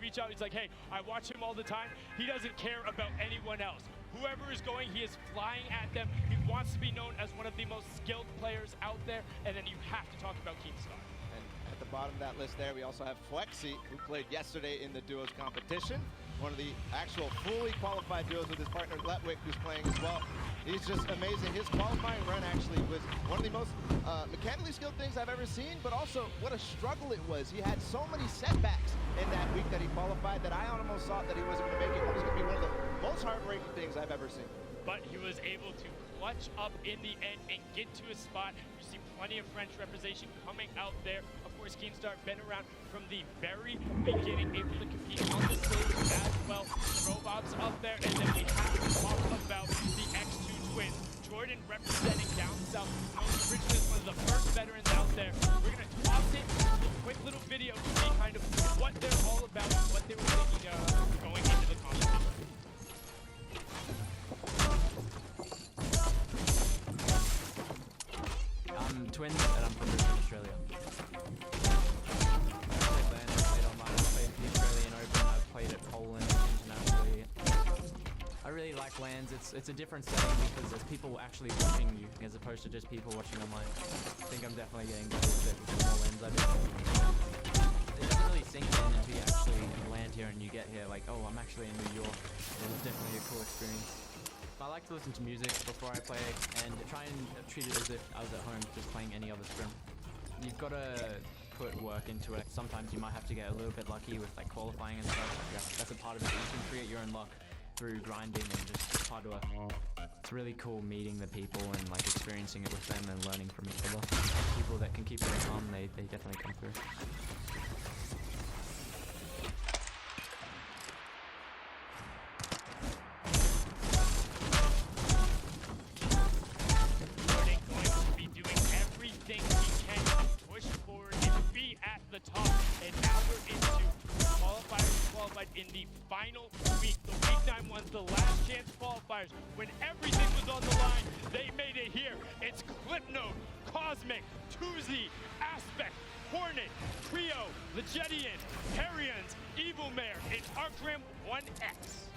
reach out. He's like, hey, I watch him all the time. He doesn't care about anyone else. Whoever is going, he is flying at them. He wants to be known as one of the most skilled players out there. And then you have to talk about Keemstar. And at the bottom of that list there, we also have Flexi, who played yesterday in the duos competition. One of the actual fully qualified duos with his partner Letwick, who's playing as well. He's just amazing. His qualifying run actually was one of the most mechanically skilled things I've ever seen, but also what a struggle it was. He had so many setbacks in that week that he qualified that I almost thought that he wasn't going to make it. It was going to be one of the most heartbreaking things I've ever seen. But he was able to clutch up in the end and get to a spot. You see plenty of French representation coming out there. Of course, Keemstar been around from the very beginning, able to compete on the stage as well. Robob's up there, and then we have to talk about the X2 twins. Jordan representing down south. Most Richmond is one of the first veterans out there. We're going to toss it a quick little video to see kind of what they're all about, what they were thinking of going into the competition. I'm twins and I'm from Brisbane, Australia. I've played online, I've played the Australian Open, I've played at Poland internationally. I really like LANs. It's a different setting because there's people actually watching you as opposed to just people watching online. I think I'm definitely getting better with it with the more LANs I've been. It doesn't really sink in until you actually land here and you get here like, oh, I'm actually in New York. It was definitely a cool experience. I like to listen to music before I play and try and treat it as if I was at home just playing any other scrim. You've got to put work into it. Sometimes you might have to get a little bit lucky with like qualifying and stuff. That's a part of it. You can create your own luck through grinding and just hard work. It's really cool meeting the people and like experiencing it with them and learning from each other. People that can keep it calm, they definitely come through. The top, and now we're into qualifiers qualified in the final week. The week 9 ones, the last chance qualifiers. When everything was on the line, they made it here. It's Clipnote, Cosmic, Tuzi, Aspect, Hornet, Trio, Legedian, Harians, Evilmare, and Arcram 1X.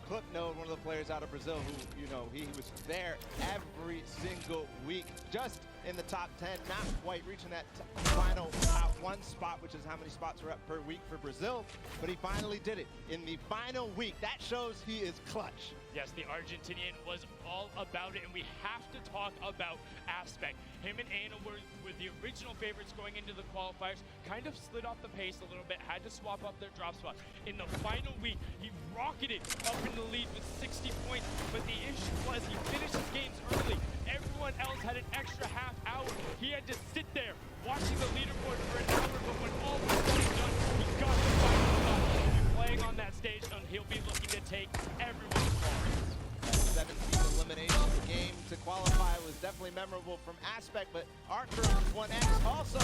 Clipnote, one of the players out of Brazil who, you know, he was there every single week, just in the top 10, not quite reaching that final top 1 spot, which is how many spots are up per week for Brazil, but he finally did it in the final week. That shows he is clutch. Yes, the Argentinian was all about it, and we have to talk about Aspect. Him and Anna were the original favorites going into the qualifiers, kind of slid off the pace a little bit, had to swap up their drop spots. In the final week, he rocketed up in the lead with 60 points, but the issue was he finished his games early. Everyone else had an extra half hour. He had to sit there watching the leaderboard for an hour, but when all was said and done, he got the final spot. He'll be playing on that stage, and he'll be looking to take everyone's cards. 17th elimination game to qualify was definitely memorable from Aspect, but Archer 1X also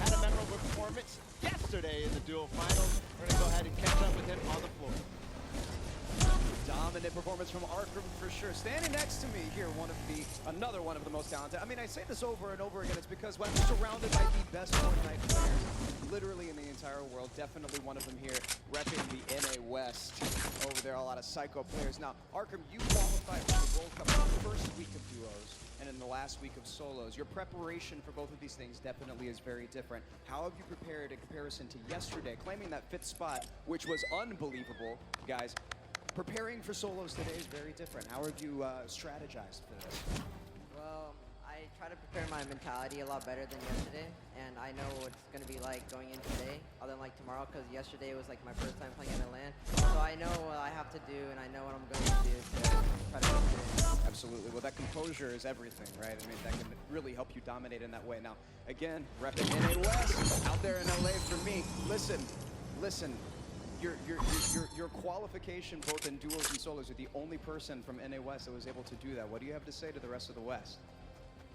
had a memorable performance yesterday in the duo finals. We're going to go ahead and catch up with him on the floor. Dominant performance from Arkham for sure. Standing next to me here, another one of the most talented. I mean, I say this over and over again. It's because when I'm surrounded by the best Fortnite players, literally in the entire world, definitely one of them here, repping the NA West. Over there, a lot of psycho players. Now, Arkham, you qualified for the World Cup in the first week of duos and in the last week of solos. Your preparation for both of these things definitely is very different. How have you prepared in comparison to yesterday, claiming that 5th spot, which was unbelievable, guys? Preparing for solos today is very different. How have you strategized for this? Well, I try to prepare my mentality a lot better than yesterday, and I know what it's going to be like going in today, other than like tomorrow, because yesterday was like my first time playing in a LAN. So I know what I have to do, and I know what I'm going to do to try to win. Absolutely. Well, that composure is everything, right? I mean, that can really help you dominate in that way. Now, again, repping NA West out there in LA for me. Listen. Your qualification both in duos and solos, you're the only person from NA West that was able to do that. What do you have to say to the rest of the West?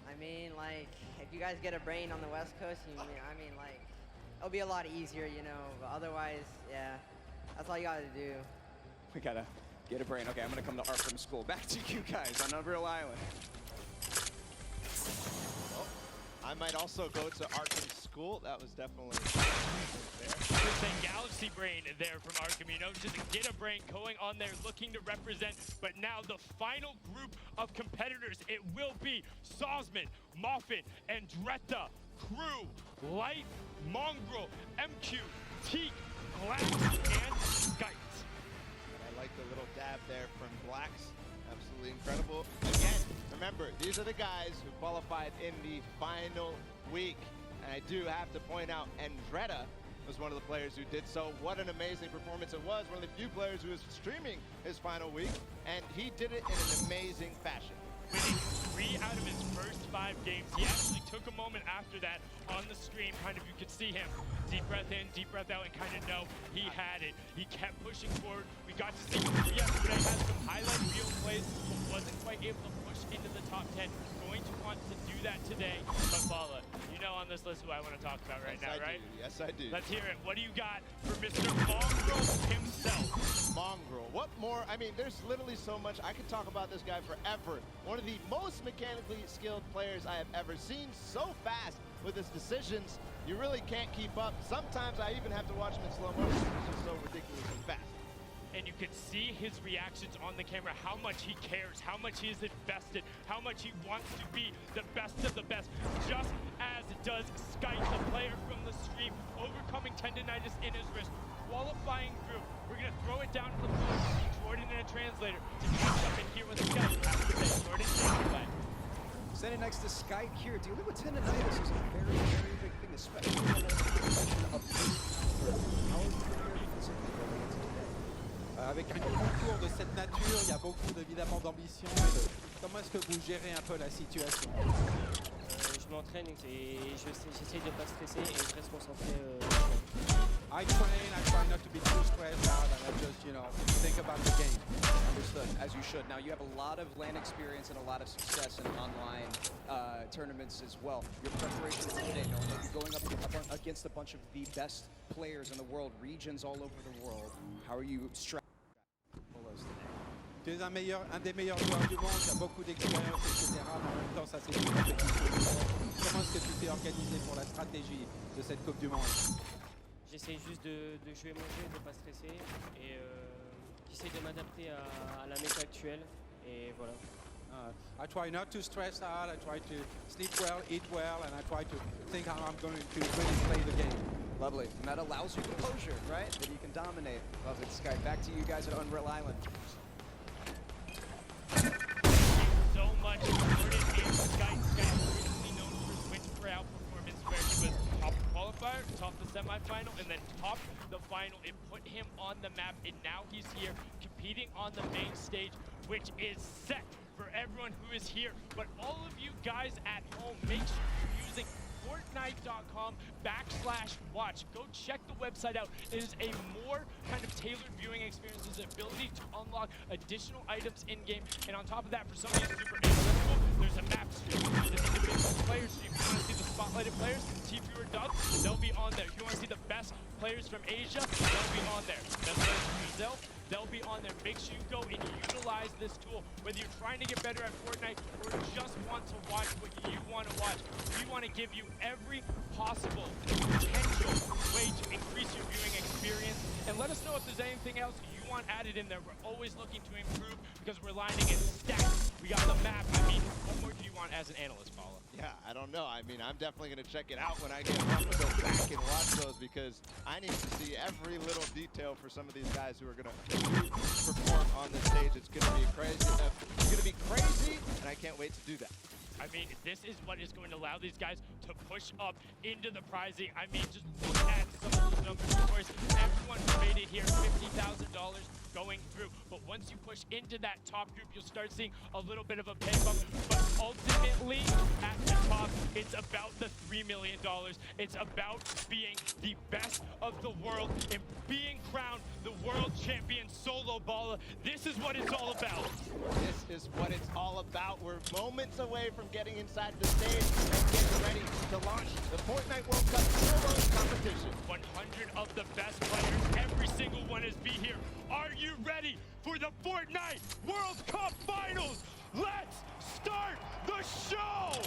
I mean, like, if you guys get a brain on the West Coast, like, it'll be a lot easier, you know, but otherwise, yeah, that's all you gotta do. We gotta get a brain. Okay, I'm gonna come to Arkham School. Back to you guys on Unreal Island. I might also go to Arkham School. That was definitely there. Just a Galaxy Brain there from Arkham. You know, just get a brain going on there, looking to represent. But now the final group of competitors, it will be Sosman, Moffin, Andretta, Crew, Light, Mongrel, MQ, Teak, Glass, and Skite. I like the little dab there from Blacks. Absolutely incredible. Again, remember, these are the guys who qualified in the final week. And I do have to point out, Andretta was one of the players who did so. What an amazing performance it was. One of the few players who was streaming his final week, and he did it in an amazing fashion. Winning 3 out of his first 5 games. He actually took a moment after that on the stream. Kind of, you could see him deep breath in, deep breath out, and kind of know he had it. He kept pushing forward. We got to see him yesterday, had some highlight reel plays, but wasn't quite able to push into the top 10. Going to want to do that today. But Bala, you know on this list who I want to talk about right now, right? Yes, I do. Let's hear it. What do you got for Mr. Mongrel himself? Mongrel. What more? I mean, there's literally so much. I could talk about this guy forever. One of the most mechanically skilled players I have ever seen. So fast with his decisions, you really can't keep up. Sometimes I even have to watch him in slow motion. He's just so ridiculously fast. And you can see his reactions on the camera, how much he cares, how much he is invested, how much he wants to be the best of the best, just as does Skite, the player from the stream, overcoming tendonitis in his wrist, qualifying through. We're going to throw it down to the floor, Jordan and a translator, to catch up and hear what Skite has to say. Jordan, take it away. Standing next to Skite here, dealing with tendonitis is a very, very big thing, especially in the position of this. How are you prepared physically going into today? Avec un concours de cette nature, il y a beaucoup évidemment d'ambition. Comment est-ce que vous gérez un peu la situation? Je m'entraîne et j'essaie de ne pas stresser et je reste concentré. I train, I try not to be too stressed out, and I just, think about the game. Understood, as you should. Now, you have a lot of LAN experience and a lot of success in online tournaments as well. Your preparation for today, knowing that you're going up against a bunch of the best players in the world, regions all over the world, how are you strategizing today? Tu es un des meilleurs joueurs du monde, tu as beaucoup d'expérience, etc. Mais en même temps, ça c'est une compétition. Comment est-ce que tu t'es organisé pour la stratégie de cette Coupe du Monde? J'essaie juste de jouer mon jeu, de ne pas stresser et j'essaie de m'adapter à la méta actuelle et voilà. I try not to stress out, I try to sleep well, eat well, and I try to think how I'm going to really play the game. Lovely. And that allows you composure, right? That you can dominate. Love it, Skite. Back to you guys at Unreal Island. So much Jordan and Skite. Skite originally known for his win per out performance where he was top qualifier, top the semifinal, and then top the final. It put him on the map, and now he's here competing on the main stage, which is set for everyone who is here. But all of you guys at home, make sure you're using Fortnite.com/watch. Go check the website out. It is a more kind of tailored viewing experience. There's an ability to unlock additional items in-game. And on top of that, for some of you super analytical, there's a map stream. There's an individual player stream. If you want to see the spotlighted players, T-Fewer dubs, they'll be on there. If you want to see the best players from Asia, they'll be on there. Best players from Brazil, they'll be on there. Make sure you go and utilize this tool. Whether you're trying to get better at Fortnite or just want to watch what you want to watch, we want to give you every possible potential way to increase your viewing experience. And let us know if there's anything else you want added in there. We're always looking to improve because we're lining it stacked. We got the map. I mean, what more do you want as an analyst, Paula? Yeah, I don't know. I mean, I'm definitely going to check it out when I get home. I'm going to go back and watch those because I need to see every little detail for some of these guys who are going to perform on the stage. It's going to be crazy. It's going to be crazy, and I can't wait to do that. I mean, this is what is going to allow these guys to push up into the prizing. I mean, just look at some of those numbers. Of course, everyone who made it here, $50,000 going through. But once you push into that top group, you'll start seeing a little bit of a pay bump. But ultimately, at the top, it's about the $3 million. It's about being the best of the world and being crowned the world champion solo baller. This is what it's all about. This is what it's all about. We're moments away from getting inside the stage and getting ready to launch the Fortnite World Cup solo competition. 100 of the best players, every single one is be here. Are you ready for the Fortnite World Cup Finals? Let's start the show!